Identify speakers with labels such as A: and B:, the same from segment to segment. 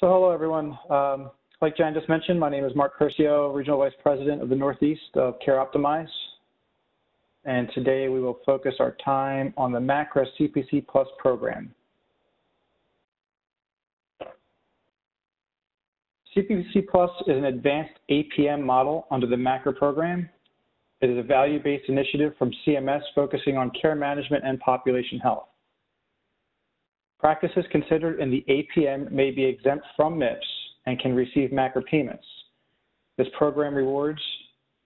A: So hello, everyone. Like Jan just mentioned, my name is Mark Curcio, Regional Vice President of the Northeast of Care Optimize. And today we will focus our time on the MACRA CPC Plus program. CPC Plus is an advanced APM model under the MACRA program. It is a value-based initiative from CMS focusing on care management and population health. Practices considered in the APM may be exempt from MIPS and can receive MACRA payments. This program rewards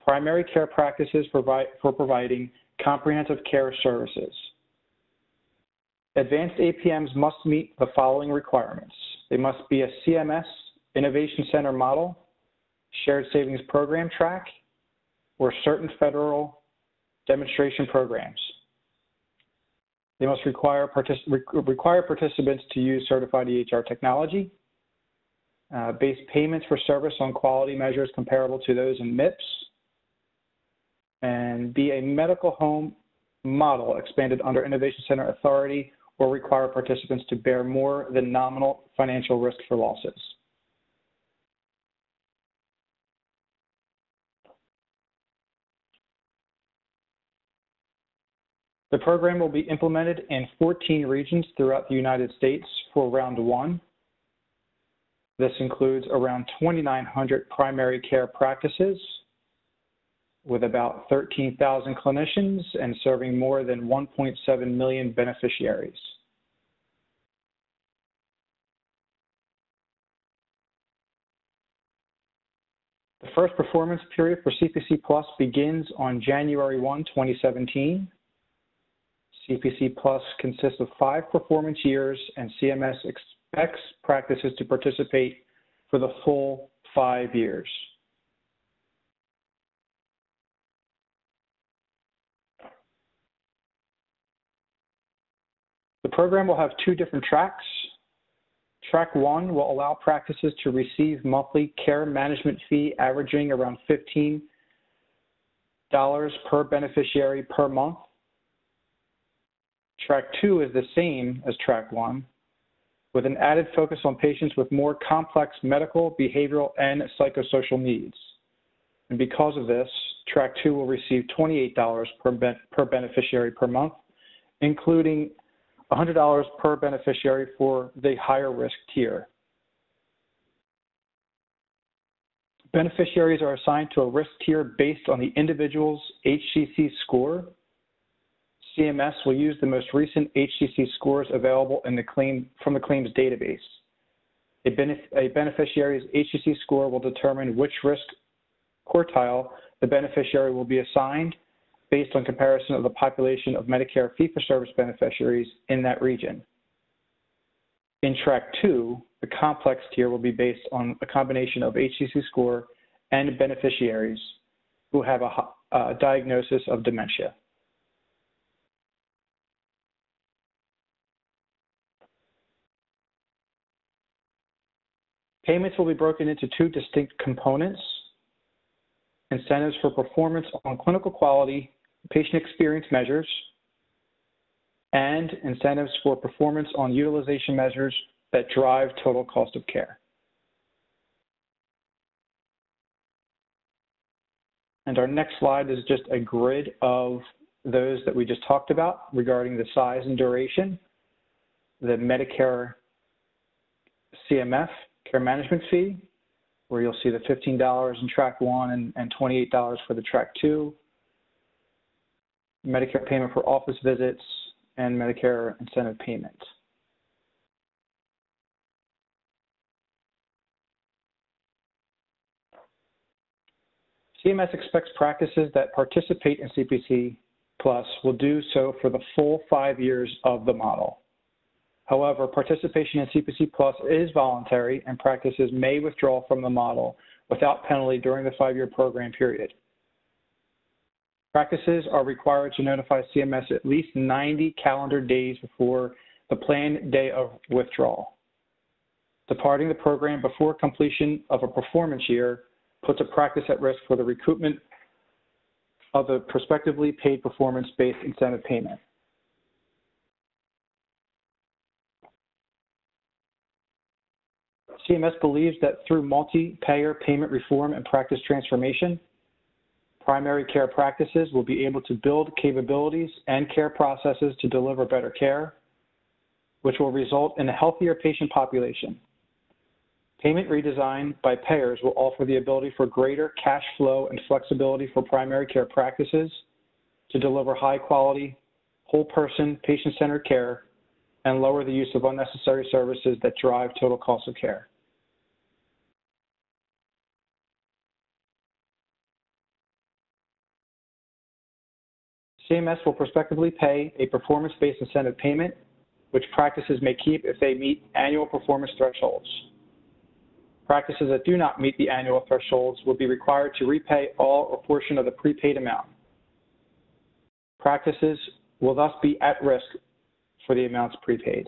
A: primary care practices for providing comprehensive care services. Advanced APMs must meet the following requirements. They must be a CMS Innovation Center model, shared savings program track, or certain federal demonstration programs. They must require participants to use certified EHR technology, base payments for service on quality measures comparable to those in MIPS, and be a medical home model expanded under Innovation Center authority, or require participants to bear more than nominal financial risk for losses. The program will be implemented in 14 regions throughout the United States for round one. This includes around 2,900 primary care practices with about 13,000 clinicians and serving more than 1.7 million beneficiaries. The first performance period for CPC Plus begins on January 1, 2017. CPC Plus consists of 5 performance years, and CMS expects practices to participate for the full 5 years. The program will have 2 different tracks. Track 1 will allow practices to receive monthly care management fee averaging around $15 per beneficiary per month. Track 2 is the same as Track 1, with an added focus on patients with more complex medical, behavioral, and psychosocial needs. And because of this, Track 2 will receive $28 per beneficiary per month, including $100 per beneficiary for the higher risk tier. Beneficiaries are assigned to a risk tier based on the individual's HCC score. CMS will use the most recent HCC scores available in from the claims database. A beneficiary's HCC score will determine which risk quartile the beneficiary will be assigned based on comparison of the population of Medicare fee-for-service beneficiaries in that region. In Track 2, the complex tier will be based on a combination of HCC score and beneficiaries who have a diagnosis of dementia. Payments will be broken into 2 distinct components: incentives for performance on clinical quality, patient experience measures, and incentives for performance on utilization measures that drive total cost of care. And our next slide is just a grid of those that we just talked about regarding the size and duration. The Medicare CMF care management fee, where you'll see the $15 in Track 1 and $28 for the Track 2, Medicare payment for office visits, and Medicare incentive payment. CMS expects practices that participate in CPC Plus will do so for the full 5 years of the model. However, participation in CPC Plus is voluntary, and practices may withdraw from the model without penalty during the 5-year program period. Practices are required to notify CMS at least 90 calendar days before the planned day of withdrawal. Departing the program before completion of a performance year puts a practice at risk for the recoupment of the prospectively paid performance-based incentive payment. CMS believes that through multi-payer payment reform and practice transformation, primary care practices will be able to build capabilities and care processes to deliver better care, which will result in a healthier patient population. Payment redesign by payers will offer the ability for greater cash flow and flexibility for primary care practices to deliver high-quality, whole-person, patient-centered care and lower the use of unnecessary services that drive total cost of care. CMS will prospectively pay a performance-based incentive payment, which practices may keep if they meet annual performance thresholds. Practices that do not meet the annual thresholds will be required to repay all or portion of the prepaid amount. Practices will thus be at risk for the amounts prepaid.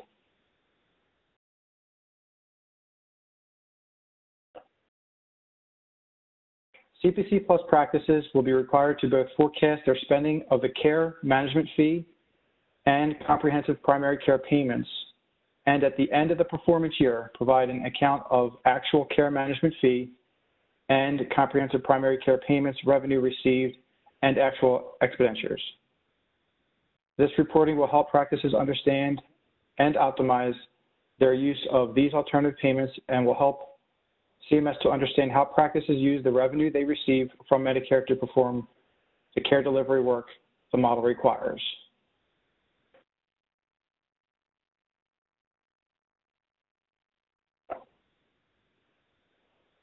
A: CPC Plus practices will be required to both forecast their spending of the care management fee and comprehensive primary care payments, and at the end of the performance year, provide an account of actual care management fee and comprehensive primary care payments, revenue received, and actual expenditures. This reporting will help practices understand and optimize their use of these alternative payments and will help CMS to understand how practices use the revenue they receive from Medicare to perform the care delivery work the model requires.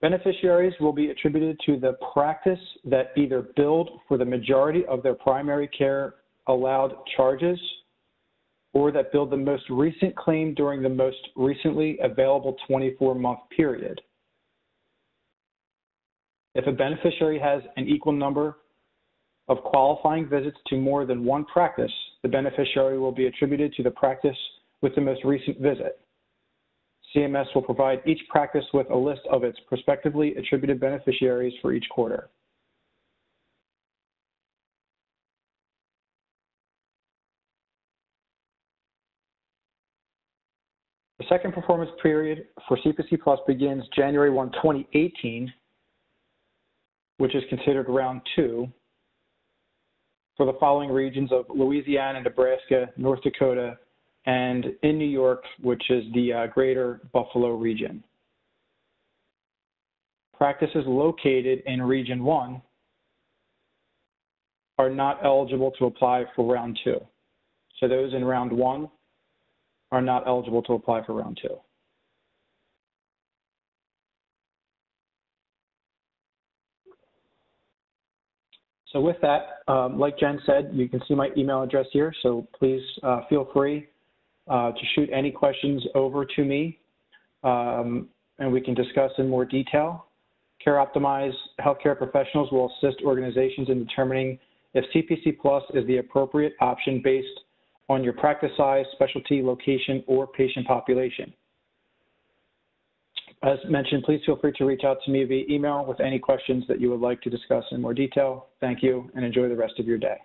A: Beneficiaries will be attributed to the practice that either billed for the majority of their primary care allowed charges or that billed the most recent claim during the most recently available 24-month period. If a beneficiary has an equal number of qualifying visits to more than one practice, the beneficiary will be attributed to the practice with the most recent visit. CMS will provide each practice with a list of its prospectively attributed beneficiaries for each quarter. The second performance period for CPC Plus begins January 1, 2018, which is considered round 2, for the following regions of Louisiana, Nebraska, North Dakota, and in New York, which is the greater Buffalo region. Practices located in Region 1 are not eligible to apply for round 2. So those in round 1 are not eligible to apply for round 2. So with that, like Jen said, you can see my email address here, so please feel free to shoot any questions over to me, and we can discuss in more detail. Care Optimized healthcare professionals will assist organizations in determining if CPC Plus is the appropriate option based on your practice size, specialty, location, or patient population. As mentioned, please feel free to reach out to me via email with any questions that you would like to discuss in more detail. Thank you, and enjoy the rest of your day.